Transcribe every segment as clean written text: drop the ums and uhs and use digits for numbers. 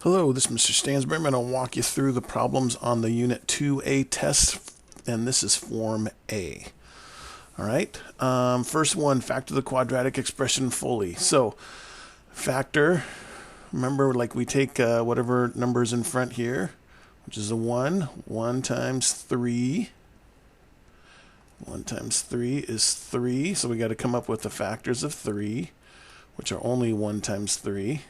Hello, this is Mr. Stansbury. I'm going to walk you through the problems on the Unit 2A test, and this is Form A. All right, first one, factor the quadratic expression fully. So, factor, remember, like we take whatever number's in front here, which is a 1. 1 times 3. 1 times 3 is 3, so we got to come up with the factors of 3, which are only 1 times 3.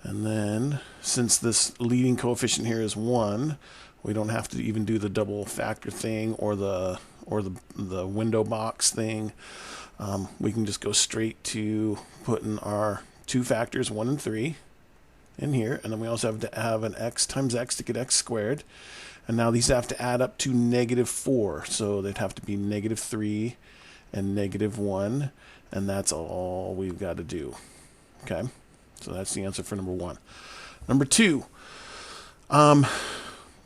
And then, since this leading coefficient here is 1, we don't have to even do the double factor thing or the window box thing. We can just go straight to putting our two factors, 1 and 3, in here. And then we also have to have an x times x to get x squared. And now these have to add up to -4. So they'd have to be -3 and -1. And that's all we've got to do. Okay? So that's the answer for number 1. Number 2, I'm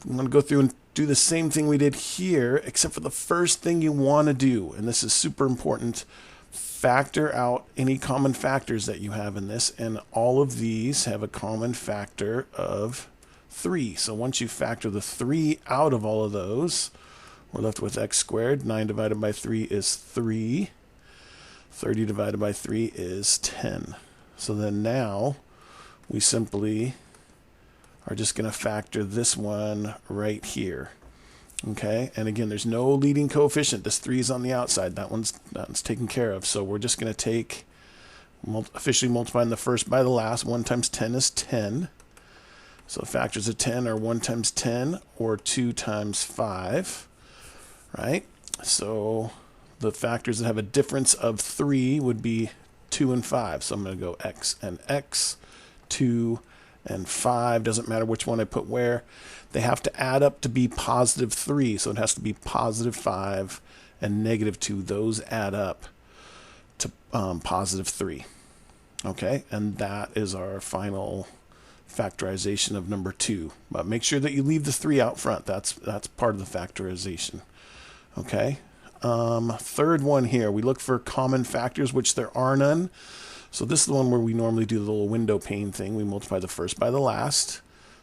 going to go through and do the same thing we did here, except for the first thing you want to do, and this is super important, factor out any common factors that you have in this, and all of these have a common factor of 3. So once you factor the 3 out of all of those, we're left with x squared. 9 divided by 3 is 3. 30 divided by 3 is 10. So then now we simply are just going to factor this one right here. Okay, and again, there's no leading coefficient. This 3 is on the outside. That one's taken care of. So we're just going to take, officially multiplying the first by the last. 1 times 10 is 10. So factors of 10 are 1 times 10 or 2 times 5. Right? So the factors that have a difference of 3 would be 2 and 5. So I'm going to go x and x, 2 and 5. Doesn't matter which one I put where. They have to add up to be +3. So it has to be +5 and -2. Those add up to +3. Okay, and that is our final factorization of number 2. But make sure that you leave the 3 out front. That's part of the factorization. Okay. Third one here, we look for common factors, which there are none. So this is the one where we normally do the little window pane thing. We multiply the first by the last.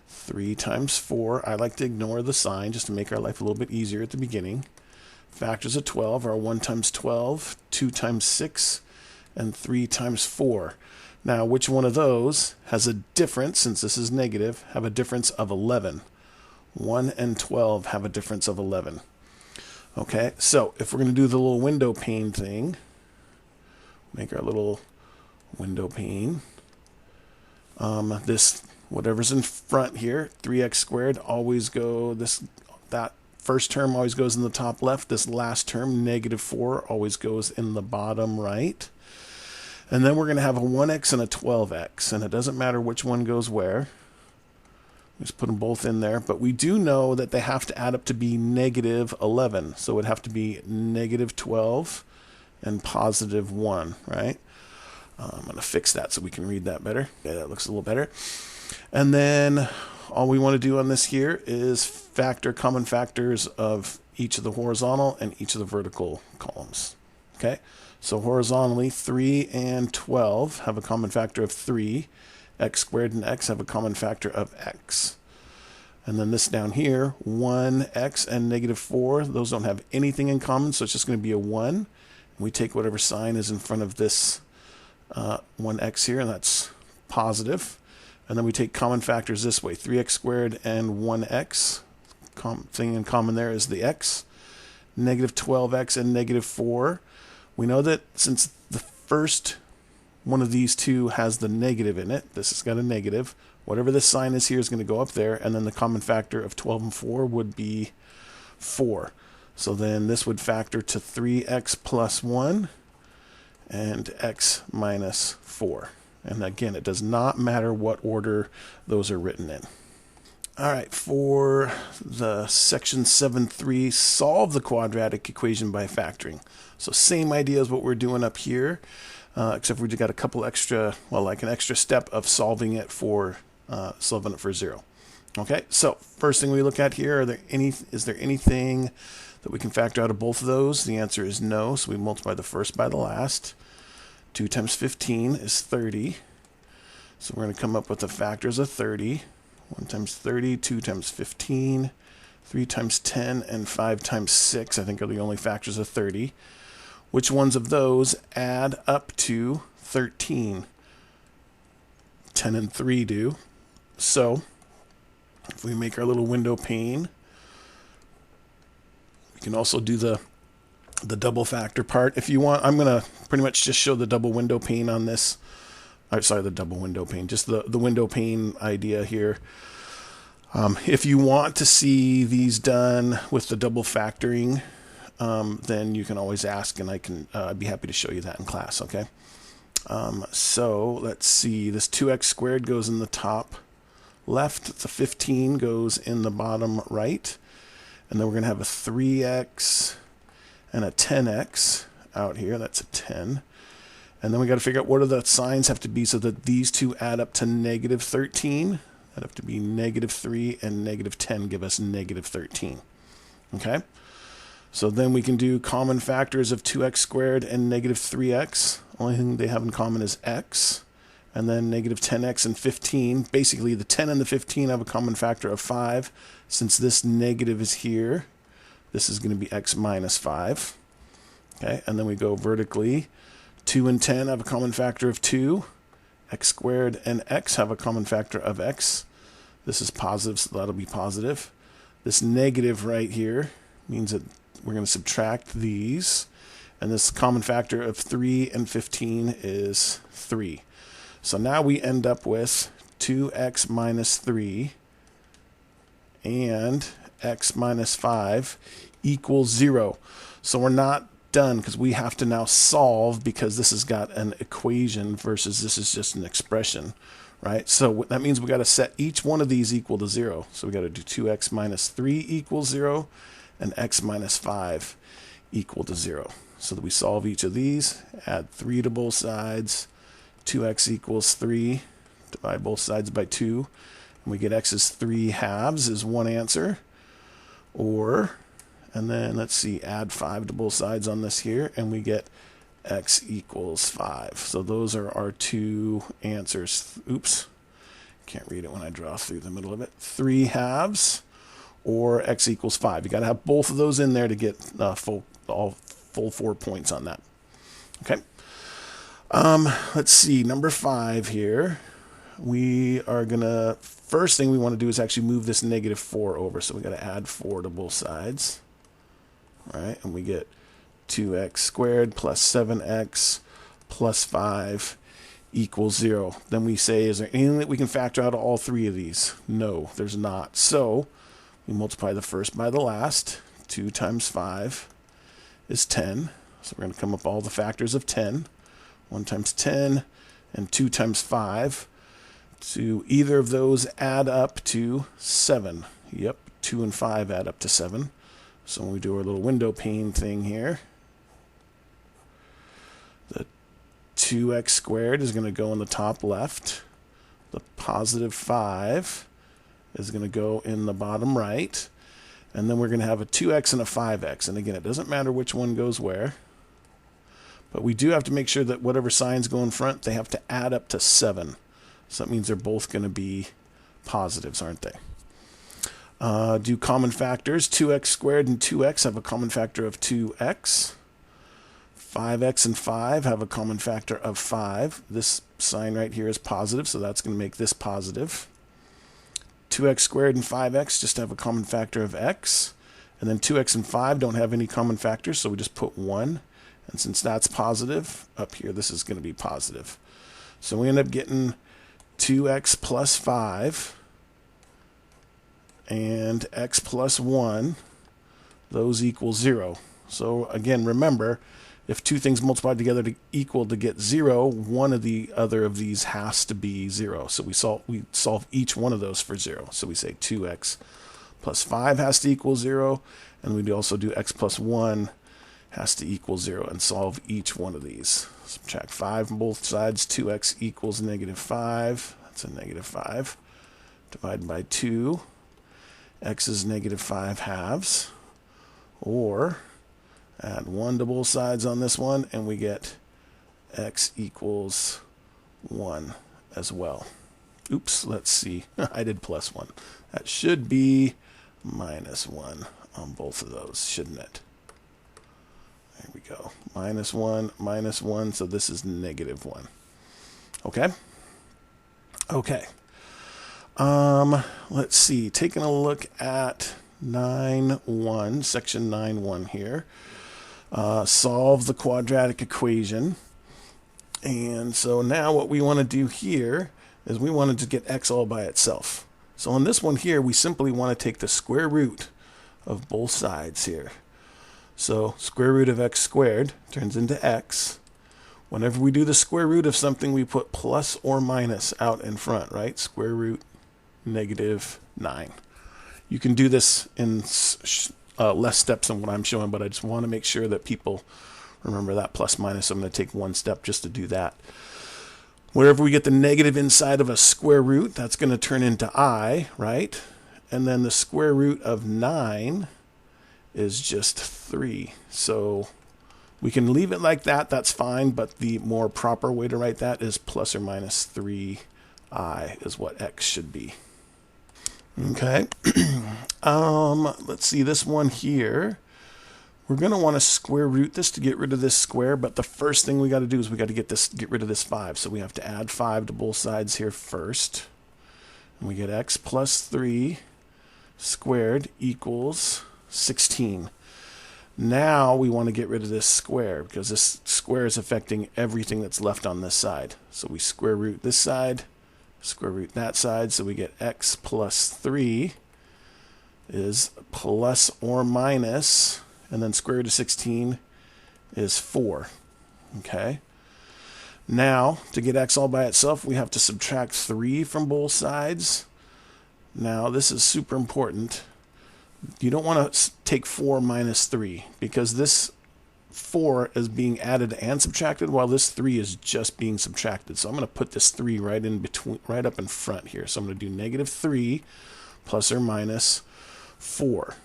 3 times 4. I like to ignore the sign just to make our life a little bit easier at the beginning. Factors of 12 are 1 times 12, 2 times 6, and 3 times 4. Now, which one of those has a difference, since this is negative, have a difference of 11? 1 and 12 have a difference of 11. Okay, so if we're going to do the little window pane thing, make our little window pane. This, whatever's in front here, 3x squared, always go, that first term always goes in the top left. This last term, -4, always goes in the bottom right. And then we're going to have a 1x and a 12x, and it doesn't matter which one goes where. Just put them both in there, but we do know that they have to add up to be -11. So it would have to be -12 and +1, right? I'm going to fix that so we can read that better. Yeah, that looks a little better. And then all we want to do on this here is factor common factors of each of the horizontal and each of the vertical columns. Okay, so horizontally, 3 and 12 have a common factor of 3. X squared and x have a common factor of x. And then this down here, 1x and -4, those don't have anything in common, so it's just going to be a 1. And we take whatever sign is in front of this 1x here, and that's positive. And then we take common factors this way, 3x squared and 1x. Thing in common there is the x. -12x and -4. We know that since the first one of these two has the negative in it, this has got a negative, whatever this sign is here is going to go up there, and then the common factor of 12 and 4 would be 4. So then this would factor to 3x plus 1 and x minus 4. And again, it does not matter what order those are written in. All right, for the section 7.3, solve the quadratic equation by factoring. So same idea as what we're doing up here. Except we just got a couple extra, well, like an extra step of solving it for 0. Okay, so first thing we look at here, is there anything that we can factor out of both of those? The answer is no, so we multiply the first by the last. 2 times 15 is 30. So we're going to come up with the factors of 30. 1 times 30, 2 times 15, 3 times 10, and 5 times 6, I think, are the only factors of 30. Which ones of those add up to 13? 10 and 3 do. So if we make our little window pane, we can also do the double factor part. If you want, I'm going to pretty much just show the double window pane on this. Sorry, the double window pane, just the window pane idea here. If you want to see these done with the double factoring, then you can always ask, and I'd be happy to show you that in class, okay? So let's see, this 2x squared goes in the top left, the 15 goes in the bottom right, and then we're going to have a 3x and a 10x out here. That's a 10. And then we got to figure out what do the signs have to be so that these two add up to negative 13. That'd have to be negative 3 and negative 10 give us negative 13. Okay? So then we can do common factors of 2x squared and negative 3x. Only thing they have in common is x. And then negative 10x and 15. Basically, the 10 and the 15 have a common factor of 5. Since this negative is here, this is going to be x minus 5. Okay, and then we go vertically. 2 and 10 have a common factor of 2. X squared and x have a common factor of x. This is positive, so that'll be positive. This negative right here means that we're going to subtract these. And this common factor of 3 and 15 is 3. So now we end up with 2x minus 3 and x minus 5 equals 0. So we're not done because we have to now solve, because this has got an equation versus this is just an expression, right? So that means we got to set each one of these equal to 0. So we got to do 2x minus 3 equals 0 and x minus 5 equal to 0. So that we solve each of these, add 3 to both sides, 2x equals 3, divide both sides by 2, and we get x is 3 halves is one answer. Or, and then let's see, add 5 to both sides on this here, and we get x equals 5. So those are our two answers. Oops, can't read it when I draw through the middle of it. 3 halves or x equals 5. You got to have both of those in there to get full 4 points on that. Okay. Let's see, number 5 here. We are gonna, first thing we want to do is actually move this negative 4 over. So we got to add 4 to both sides. All right, and we get 2x squared plus 7x plus 5 equals 0. Then we say, is there anything that we can factor out of all three of these? No, there's not. So we multiply the first by the last. 2 times 5 is 10. So we're going to come up all the factors of 10. 1 times 10 and 2 times 5. So either of those add up to 7. Yep, 2 and 5 add up to 7. So when we do our little window pane thing here, the 2x squared is going to go in the top left. The positive 5 is going to go in the bottom right. And then we're going to have a 2x and a 5x. And again, it doesn't matter which one goes where. But we do have to make sure that whatever signs go in front, they have to add up to 7. So that means they're both going to be positives, aren't they? Do common factors. 2x squared and 2x have a common factor of 2x. 5x and 5 have a common factor of 5. This sign right here is positive, so that's going to make this positive. 2x squared and 5x just have a common factor of x. And then 2x and 5 don't have any common factors, so we just put 1. And since that's positive, up here this is going to be positive. So we end up getting 2x plus 5 and x plus 1. Those equal 0. So again, remember, if two things multiplied together to equal to get 0, one of the other of these has to be 0. So we solve each one of those for 0. So we say 2x plus 5 has to equal 0, and we also do x plus 1 has to equal 0 and solve each one of these. Subtract 5 from both sides. 2x equals negative 5. That's a negative 5. Divide by 2. X is negative 5 halves. Or add 1 to both sides on this one, and we get x equals 1 as well. Oops, let's see. I did plus 1. That should be minus 1 on both of those, shouldn't it? There we go. Minus 1, minus 1, so this is negative 1. Okay? Okay. Let's see. Taking a look at 9.1, section 9.1 here. Solve the quadratic equation. And so now what we want to do here is we wanted to get x all by itself. So on this one here, we simply want to take the square root of both sides here. So square root of x squared turns into x. Whenever we do the square root of something, we put plus or minus out in front, right? Square root negative 9. You can do this in less steps than what I'm showing, but I just want to make sure that people remember that plus minus. I'm going to take one step just to do that. Wherever we get the negative inside of a square root, that's going to turn into I, right? And then the square root of 9 is just 3. So we can leave it like that. That's fine. But the more proper way to write that is plus or minus 3i is what x should be. Okay. Let's see this one here. We're going to want to square root this to get rid of this square, but the first thing we got to do is we got to get rid of this 5. So we have to add 5 to both sides here first. And we get x plus 3 squared equals 16. Now we want to get rid of this square because this square is affecting everything that's left on this side. So we square root this side, square root that side, so we get x plus 3 is plus or minus, and then square root of 16 is 4. Okay. Now, to get x all by itself, we have to subtract 3 from both sides. Now, this is super important. You don't want to take 4 minus 3 because this 4 is being added and subtracted while this 3 is just being subtracted. So I'm going to put this 3 right in between, right up in front here. So I'm going to do negative 3 plus or minus 4.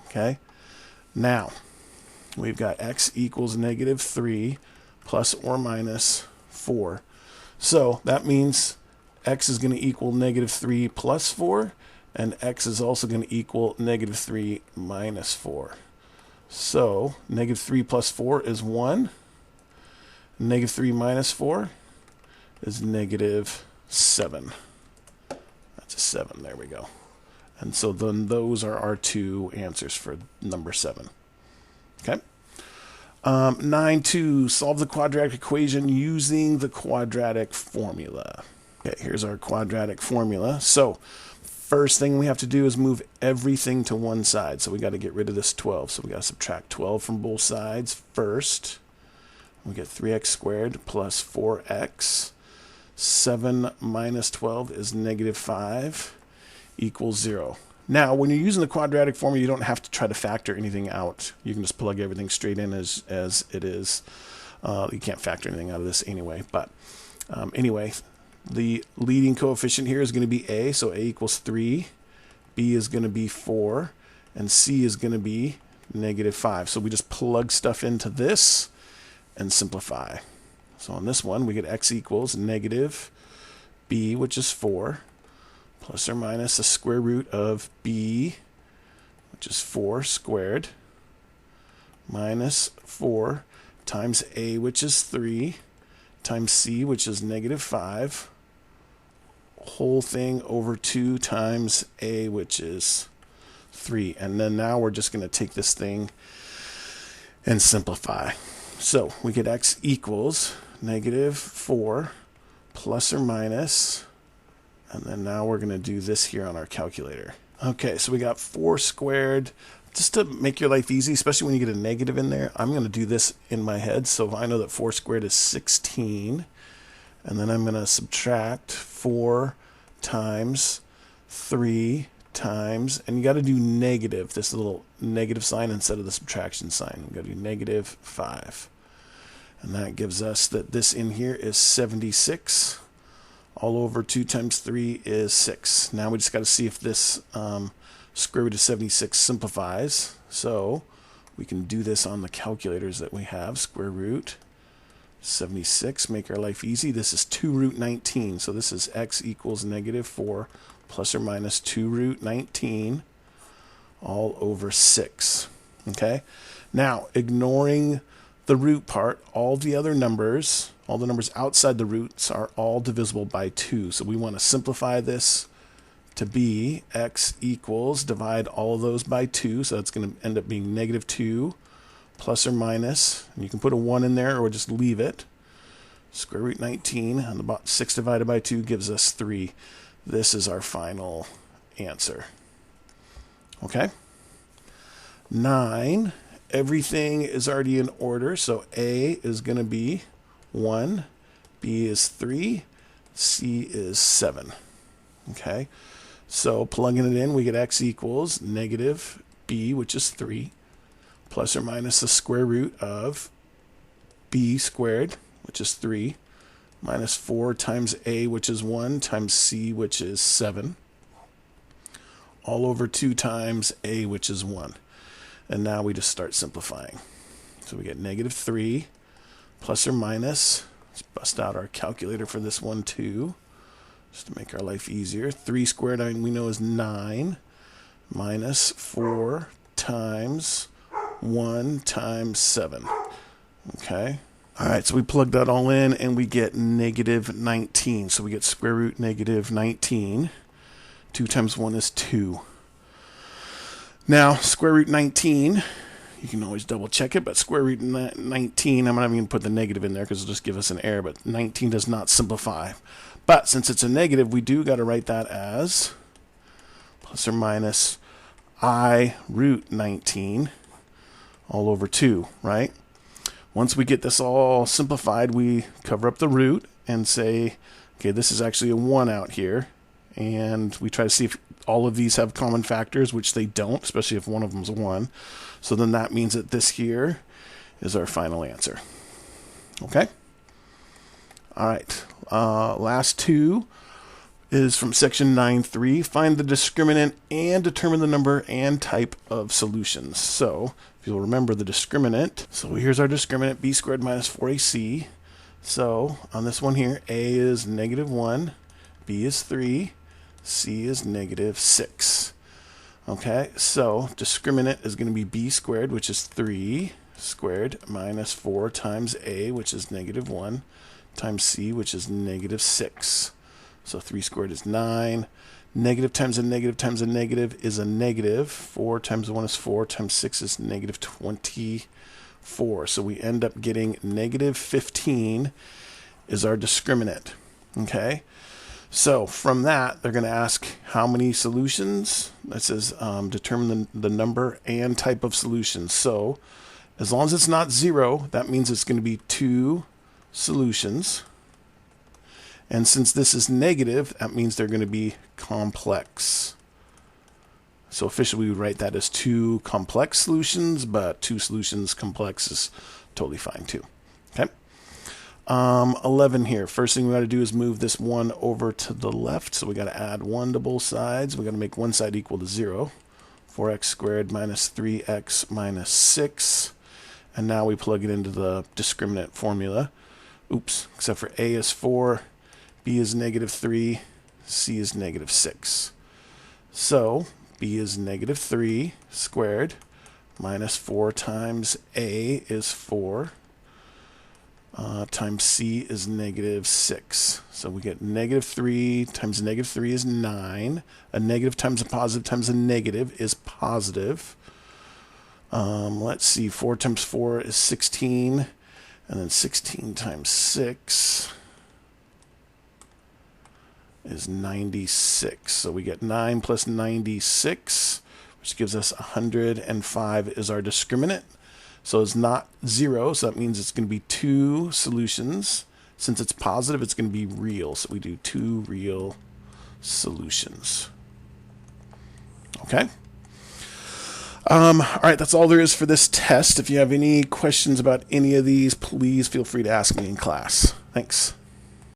Okay. Now, we've got x equals negative 3 plus or minus 4. So that means x is going to equal negative 3 plus 4, and x is also going to equal negative 3 minus 4. So negative 3 plus 4 is 1. Negative 3 minus 4 is negative 7. That's a 7. There we go. And so then those are our two answers for number 7. Okay. 9.2, solve the quadratic equation using the quadratic formula. Okay, here's our quadratic formula. So first thing we have to do is move everything to one side. So we got to get rid of this 12. So we got to subtract 12 from both sides first. We get 3x squared plus 4x. 7 minus 12 is negative 5 equals 0. Now, when you're using the quadratic formula, you don't have to try to factor anything out. You can just plug everything straight in as it is. You can't factor anything out of this anyway. But anyway, the leading coefficient here is going to be a, so a equals 3. B is going to be 4. And C is going to be negative 5. So we just plug stuff into this and simplify. So on this one, we get x equals negative b, which is 4, plus or minus the square root of b, which is 4 squared, minus 4 times a, which is 3, times c, which is negative 5, whole thing over 2 times a, which is 3. And then now we're just going to take this thing and simplify. So we get x equals negative 4 plus or minus, and then now we're going to do this here on our calculator. Okay, so we got 4 squared. Just to make your life easy, especially when you get a negative in there, I'm going to do this in my head. So I know that 4 squared is 16, and then I'm going to subtract 4 times 3 times, and you got to do negative, this little negative sign instead of the subtraction sign. We've got to do negative 5. And that gives us that this in here is 76. All over 2 times 3 is 6. Now we just got to see if this square root of 76 simplifies. So we can do this on the calculators that we have. Square root 76, make our life easy. This is 2 root 19. So this is x equals negative 4 plus or minus 2 root 19 all over 6. Okay? Now, ignoring the root part, all the other numbers, all the numbers outside the roots are all divisible by 2. So we want to simplify this to be x equals, divide all of those by 2. So that's going to end up being negative 2 plus or minus, and you can put a 1 in there or just leave it. Square root 19 on the bottom, 6 divided by 2 gives us 3. This is our final answer. Okay? 9. Everything is already in order, so A is going to be 1, B is 3, C is 7. Okay? So plugging it in, we get x equals negative B, which is 3, plus or minus the square root of b squared, which is 3, minus 4 times a, which is 1, times c, which is 7, all over 2 times a, which is 1. And now we just start simplifying. So we get negative 3 plus or minus, let's bust out our calculator for this one too, just to make our life easier. 3 squared we know is 9, minus 4 times 1 times 7. Okay. All right, so we plug that all in and we get negative 19. So we get square root negative 19. 2 times 1 is 2. Now, square root 19, you can always double check it, but square root 19, I'm not even going to put the negative in there because it'll just give us an error, but 19 does not simplify. But since it's a negative, we do got to write that as plus or minus I root 19 all over 2, right? Once we get this all simplified, we cover up the root and say, okay, this is actually a 1 out here. And we try to see if all of these have common factors, which they don't, especially if one of them is 1. So then that means that this here is our final answer. Okay? All right. Last two is from section 9.3. Find the discriminant and determine the number and type of solutions. So if you'll remember the discriminant, so here's our discriminant, b squared minus 4ac. So on this one here, a is negative 1, b is 3, c is negative 6. Okay, so discriminant is going to be b squared, which is 3 squared, minus 4 times a, which is negative 1, times c, which is negative 6. So 3 squared is 9. Negative times a negative times a negative is a negative. 4 times 1 is 4, times 6 is negative 24. So we end up getting negative 15 is our discriminant. Okay? So from that, they're going to ask how many solutions. That says determine the number and type of solutions. So as long as it's not 0, that means it's going to be 2 solutions. And since this is negative, that means they're going to be complex. So officially we would write that as 2 complex solutions, but 2 solutions complex is totally fine too. Okay. 11 here. First thing we got to do is move this 1 over to the left. So we got to add 1 to both sides. We got to make one side equal to 0. 4x squared minus 3x minus 6. And now we plug it into the discriminant formula. Oops, except for a is 4, b is negative 3, c is negative 6. So b is negative 3 squared minus 4 times a is 4 times c is negative 6. So we get negative 3 times negative 3 is 9. A negative times a negative is positive. Let's see, 4 times 4 is 16. And then 16 times 6 is 96. So we get 9 plus 96, which gives us 105 is our discriminant. So it's not 0, so that means it's going to be 2 solutions. Since it's positive, it's going to be real. So we do 2 real solutions. Okay? All right, that's all there is for this test. If you have any questions about any of these, please feel free to ask me in class. Thanks.